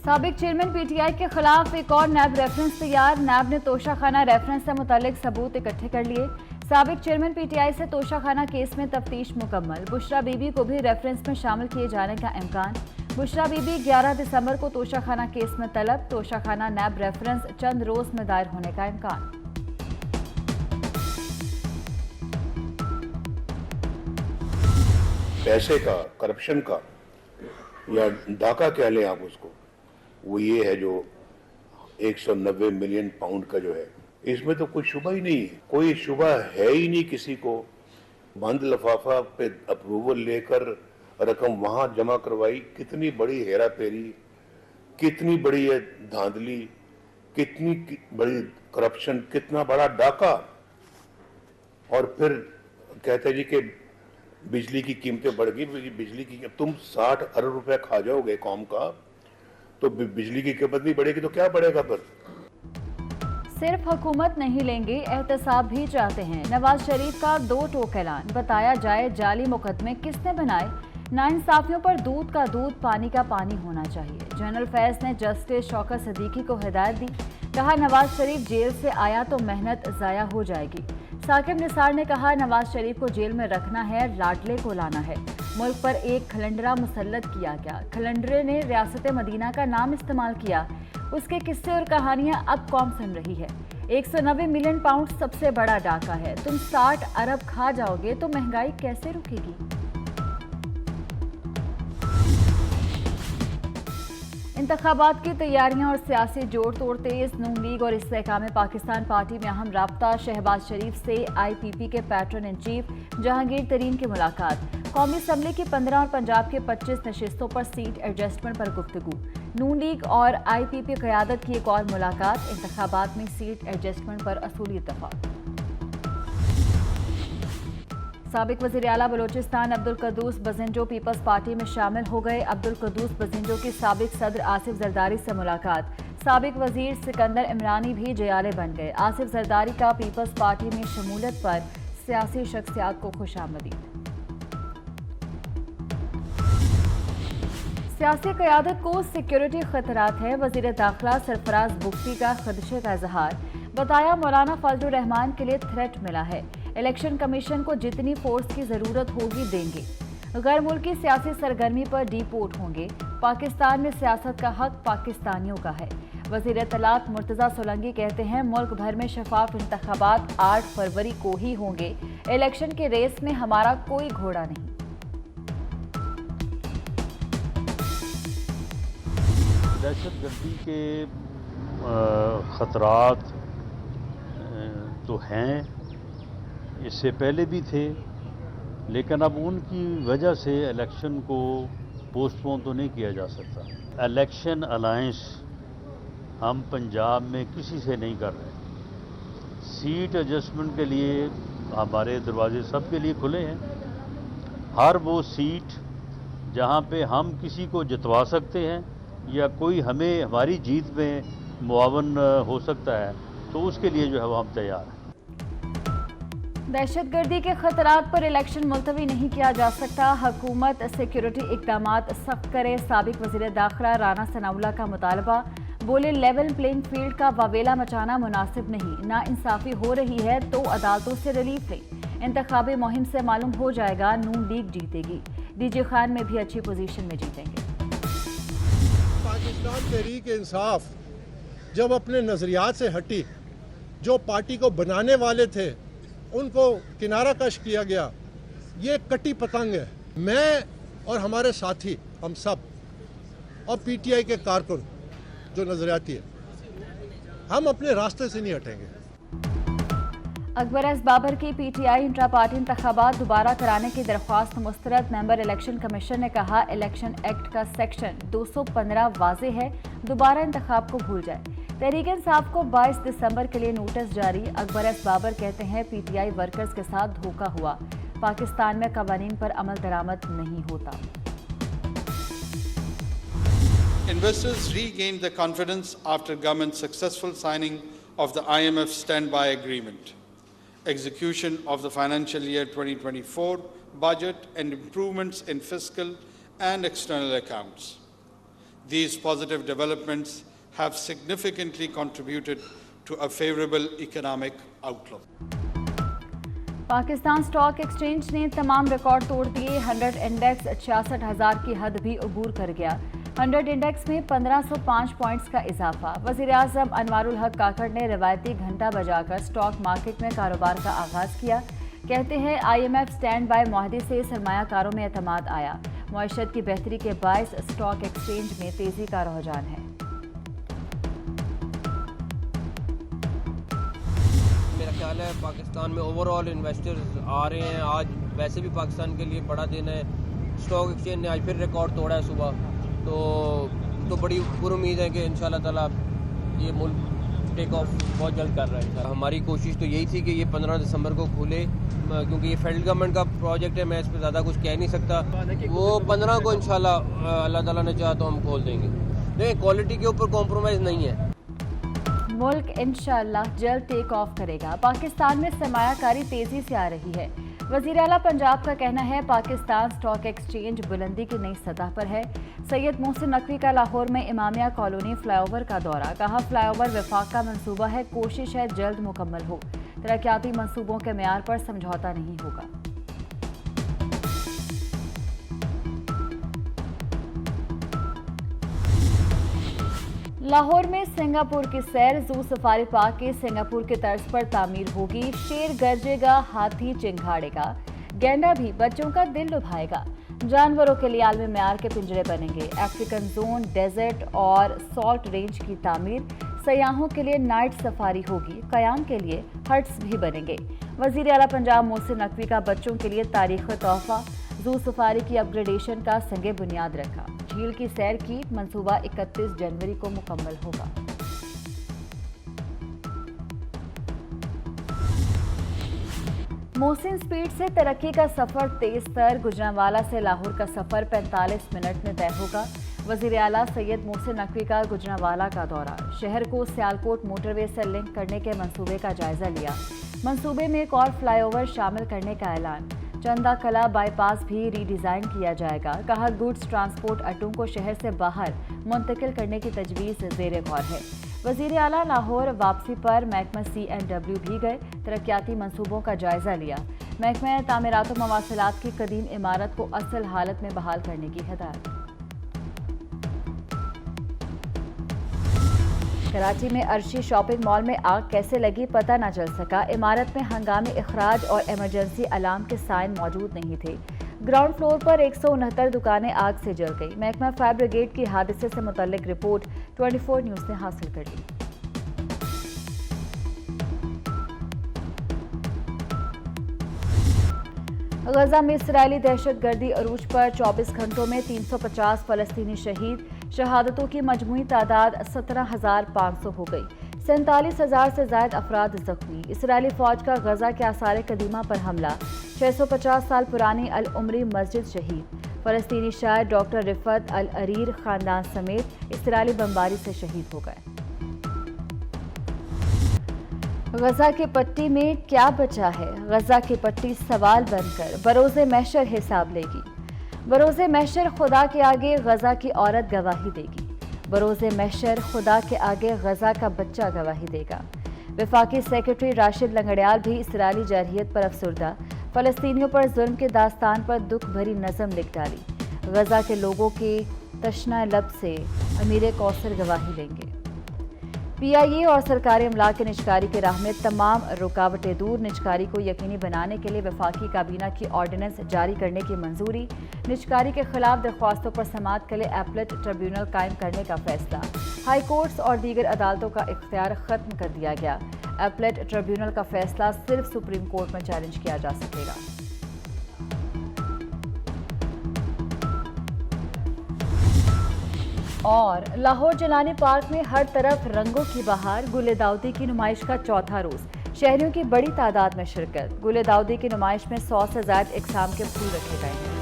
साबिक chairman PTI के खिलाफ एक और नैब रेफरेंस तैयार। नैब ने तोशाखाना रेफरेंस से मुतालिक सबूत इकट्ठे कर लिए। साबिक चेयरमैन पीटीआई से तोशाखाना केस में तफ्तीश मुकम्मल। बुशरा बीबी को भी रेफरेंस में शामिल किए जाने का इम्कान। बुशरा बीबी 11 दिसंबर को तोशाखाना केस में तलब। तोशाखाना नैब रेफरेंस चंद रोज में दायर होने का इम्कान। पैसे का, करप्शन का या डाका कह लें आप उसको, वो ये है जो 190 मिलियन पाउंड का जो है, इसमें तो कोई शुबा ही नहीं है। कोई शुबा है ही नहीं किसी को। बंद लिफाफा पे अप्रूवल लेकर रकम वहां जमा करवाई। कितनी बड़ी हेरा फेरी, कितनी बड़ी है धांधली, कितनी बड़ी करप्शन, कितना बड़ा डाका। और फिर कहते जी कि बिजली की कीमतें बढ़ गई। बिजली की तुम 60 अरब रुपए खा जाओगे कौम का, तो बिजली की कीमत नहीं बढ़ेगी तो क्या बढ़ेगा फिर? सिर्फ हुकूमत नहीं लेंगे, एहतसाब भी चाहते हैं। नवाज शरीफ का 2 टोक ऐलान। बताया जाए जाली मुकदमे किसने बनाए। नाइंसाफियों पर दूध का दूध, पानी का पानी होना चाहिए। जनरल फैज ने जस्टिस शौकत सिद्दीकी को हिदायत दी। कहा नवाज शरीफ जेल से आया तो मेहनत जाया हो जाएगी। साकिब निसार ने कहा नवाज शरीफ को जेल में रखना है, लाडले को लाना है। मुल्क पर एक खलंडरा मुसल्लत किया गया। खलंडरे ने रियासत मदीना का नाम इस्तेमाल किया। उसके किस्से और कहानियां अब कौम सुन रही है। 190 मिलियन पाउंड सबसे बड़ा डाका है। तुम 60 अरब खा जाओगे तो महंगाई कैसे रुकेगी। इंतखाबात की तैयारियां और सियासी जोड़ तोड़ तेज। नून लीग और इस्तेहकाम पाकिस्तान पार्टी में अहम राब्ता। शहबाज शरीफ से IPP के पैटर्न इन चीफ जहांगीर तरीन की मुलाकात। कौमी असम्बली की 15 और पंजाब के 25 नशिस्तों पर सीट एडजस्टमेंट पर गुफ्तगू। नून लीग और IPP क़यादत की एक और मुलाकात। इंतखाबात में सीट एडजस्टमेंट पर असूली इत्तफाक। साबिक वज़ीर आला बलोचिस्तान अब्दुल कद्दूस बजिंजो पीपल्स पार्टी में शामिल हो गए। अब्दुल कद्दूस बजिंजो की साबिक सदर आसिफ जरदारी से मुलाकात। साबिक वज़ीर सिकंदर इमरानी भी जयाले बन गए। आसिफ जरदारी का पीपल्स पार्टी में शमूलियत पर सियासी शख्सियात को खुशामदीद। सियासी क़यादत को सिक्योरिटी खतरात है। वज़ीर दाखिला सरफराज बुख्ती का खदशे का इजहार। बताया मौलाना फजलुर रहमान के लिए थ्रेट मिला है। इलेक्शन कमीशन को जितनी फोर्स की जरूरत होगी देंगे। गैर मुल्की सियासी सरगर्मी पर डिपोर्ट होंगे। पाकिस्तान में सियासत का हक पाकिस्तानियों का है। वज़ीर इत्तलात मुर्तज़ा सोलंकी कहते हैं मुल्क भर में शफाफ इंतखाबात 8 फरवरी को ही होंगे। इलेक्शन के रेस में हमारा कोई घोड़ा नहीं। दहशतगर्दी के ख़तरात तो हैं, इससे पहले भी थे, लेकिन अब उनकी वजह से इलेक्शन को पोस्टपोन तो नहीं किया जा सकता। इलेक्शन अलायंस हम पंजाब में किसी से नहीं कर रहे। सीट एडजस्टमेंट के लिए हमारे दरवाजे सबके लिए खुले हैं। हर वो सीट जहां पे हम किसी को जितवा सकते हैं या कोई हमें हमारी जीत में मुआवन हो सकता है, तो उसके लिए जो है वो हम तैयार हैं। दहशतगर्दी के खतरात पर इलेक्शन मुलतवी नहीं किया जा सकता। हुकूमत सिक्योरिटी इकदामात सख्त करे। साबिक वज़ीर दाखिला राना सनाउल्लाह का मुतालबा। बोले लेवल प्लेइंग फील्ड का वावेला मचाना मुनासिब नहीं। नाइंसाफी हो रही है तो अदालतों से रिलीफ लें। इंतखाबी मुहिम से मालूम हो जाएगा नून लीग जीतेगी। डीजे खान में भी अच्छी पोजीशन में जीतेंगे। पाकिस्तान तहरीक इंसाफ जब अपने नजरियात से हटी, जो पार्टी को बनाने वाले थे उनको किनारा कश किया गया। ये कटी पतंग है। मैं और हमारे साथी, हम सब और PTI के कारकुन जो नजरियाती है, हम अपने रास्ते से नहीं हटेंगे। अकबर एस बाबर की PTI इंट्रा पार्टी इंतखाबात दोबारा कराने की दरख्वास्त मुस्तरद। मेंबर इलेक्शन कमीशन ने कहा इलेक्शन एक्ट का सेक्शन 215 वाजे है, दोबारा इंतखाब को भूल जाए। तहरीक इंसाफ को 22 दिसंबर के लिए नोटिस जारी। अकबर एस बाबर कहते हैं PTI वर्कर्स के साथ धोखा हुआ। पाकिस्तान में कवानीन पर अमल दरामद नहीं होता। Investors regained their confidence after government's successful signing of the IMF standby agreement, execution of the financial year 2024 budget and improvements in fiscal and external accounts. These positive developments have significantly contributed to a favorable economic outlook. Pakistan stock exchange ने तमाम record तोड़ दिए। 100 index 66,000 की हद भी अबूर कर गया। 100 index में 1505 पॉइंट्स का इजाफा। वज़ीर-ए-आज़म अनवारुल हक काकड़ ने रवायती घंटा बजाकर स्टॉक मार्केट में कारोबार का आगाज़ किया। कहते हैं IMF स्टैंड बाय मुआहदे से सरमायाकारों में एतमाद आया। मईशत की बेहतरी के बायस स्टॉक एक्सचेंज में तेजी का रुझान है। मेरा ख्याल है पाकिस्तान में ओवरऑल इन्वेस्टर्स आ रहे हैं। आज वैसे भी पाकिस्तान के लिए बड़ा दिन है। स्टॉक एक्सचेंज ने आज फिर रिकॉर्ड तोड़ा है सुबह, तो बड़ी पुरुम्मीद है कि इंशाल्लाह ताला ये मुल्क टेक ऑफ बहुत जल्द कर रहा है। हमारी कोशिश तो यही थी कि ये 15 दिसंबर को खुले, क्योंकि ये फेडरल गवर्नमेंट का प्रोजेक्ट है। मैं इस पर ज़्यादा कुछ कह नहीं सकता। वो 15 को इंशाल्लाह अल्लाह ताला ने चाहा तो हम खोल देंगे। नहीं, क्वालिटी के ऊपर कॉम्प्रोमाइज़ नहीं है। मुल्क इंशाअल्लाह जल्द टेक ऑफ करेगा। पाकिस्तान में सरमायाकारी तेजी से आ रही है। वज़ीर आला पंजाब का कहना है पाकिस्तान स्टॉक एक्सचेंज बुलंदी की नई सतह पर है। सैयद मोहसिन नकवी का लाहौर में इमामिया कॉलोनी फ्लाईओवर का दौरा। कहा फ्लाईओवर वफाक का मंसूबा है, कोशिश है जल्द मुकम्मल हो। तरक्याती मंसूबों के मेयार पर समझौता नहीं होगा। लाहौर में सिंगापुर की सैर। जू सफारी पार्क के सिंगापुर के तर्ज पर तामीर होगी। शेर गरजेगा, हाथी चिंघाड़ेगा, गैंडा भी बच्चों का दिल लुभाएगा। जानवरों के लिए आलमी मेयार के पिंजरे बनेंगे। अफ्रीकन जोन, डेजर्ट और सॉल्ट रेंज की तामीर। सयाहों के लिए नाइट सफारी होगी। कयाम के लिए हट्स भी बनेंगे। वज़ीर आला पंजाब मोहसिन नकवी का बच्चों के लिए तारीख़ी तोहफा। जू सफारी की अपग्रेडेशन का संगे बुनियाद रखा। झील की सैर की मंसूबा 31 जनवरी को मुकम्मल होगा। मोहसिन स्पीड से तरक्की का सफर तेज तर। गुजरांवाला से लाहौर का सफर 45 मिनट में तय होगा। वज़ीर आला सैयद मोहसिन नकवी का गुजरांवाला का दौरा। शहर को सियालकोट मोटरवे से लिंक करने के मंसूबे का जायजा लिया। मंसूबे में एक और फ्लाईओवर शामिल करने का ऐलान। चंदा कला बाईपास भी रीडिज़ाइन किया जाएगा। कहा गुड्स ट्रांसपोर्ट अड्डों को शहर से बाहर मुंतकिल करने की तजवीज़ ज़ेर गौर है। वज़ीर आला लाहौर वापसी पर महकमा CNW भी गए। तरक्याती मंसूबों का जायजा लिया। महकमा तामीरात व मवासिलात की कदीम इमारत को असल हालत में बहाल करने की हिदायत। कराची में अर्शी शॉपिंग मॉल में आग कैसे लगी पता न चल सका। इमारत में हंगामी इखराज और इमरजेंसी अलार्म के साइन मौजूद नहीं थे। ग्राउंड फ्लोर पर 169 दुकानें आग से जल गई। महकमा फायर ब्रिगेड की हादसे से मुतल्लिक रिपोर्ट 24 न्यूज़ ने हासिल कर ली। गजा में इसराइली दहशतगर्दी अरूज पर 24 घंटों में 350 फलस्तीनी शहीद। शहादतों की मजमूई तादाद 17,500 हो गई। 47,000 से ज्यादा अफराद जख्मी। इसराइली फौज का गजा के आसार कदीमा पर हमला। 650 साल पुरानी अल उमरी मस्जिद शहीद। फलस्तीनी शायर डॉक्टर रिफत अल अरीर खानदान समेत इसराइली बमबारी से शहीद हो गए। गजा की पट्टी में क्या बचा है? गजा की पट्टी सवाल बनकर बरोज़े महशर हिसाब लेगी। बरोज़े महशर खुदा के आगे गजा की औरत गवाही देगी। बरोज़े महशर खुदा के आगे गजा का बच्चा गवाही देगा। वफाकी सेक्रेटरी राशिद लंगड़ियाल भी इसराइली जारहियत पर अफसुर्दा। फ़लस्तीनियों पर जुल्म के दास्तान पर दुख भरी नज़म लिख डाली। गजा के लोगों के तशना लब से अमीर कौसर गवाही लेंगे। PIA और सरकारी अमला के निजकारी की राह में तमाम रुकावटें दूर। निजकारी को यकीनी बनाने के लिए वफाकी काबीना की ऑर्डिनेंस जारी करने की मंजूरी। निजकारी के खिलाफ दरख्वास्तों पर समाअत के लिए एपलेट ट्रिब्यूनल कायम करने का फैसला। हाई कोर्ट्स और दीगर अदालतों का इख्तियार खत्म कर दिया गया। एपलेट ट्रिब्यूनल का फैसला सिर्फ सुप्रीम कोर्ट में चैलेंज किया जा सकेगा। और लाहौर जलानी पार्क में हर तरफ रंगों की बहार। गुले दाऊदी की नुमाइश का चौथा रोज। शहरियों की बड़ी तादाद में शिरकत। गुले दाऊदी की नुमाइश में 100 से ज्यादा इकसाम के फूल रखे गए हैं।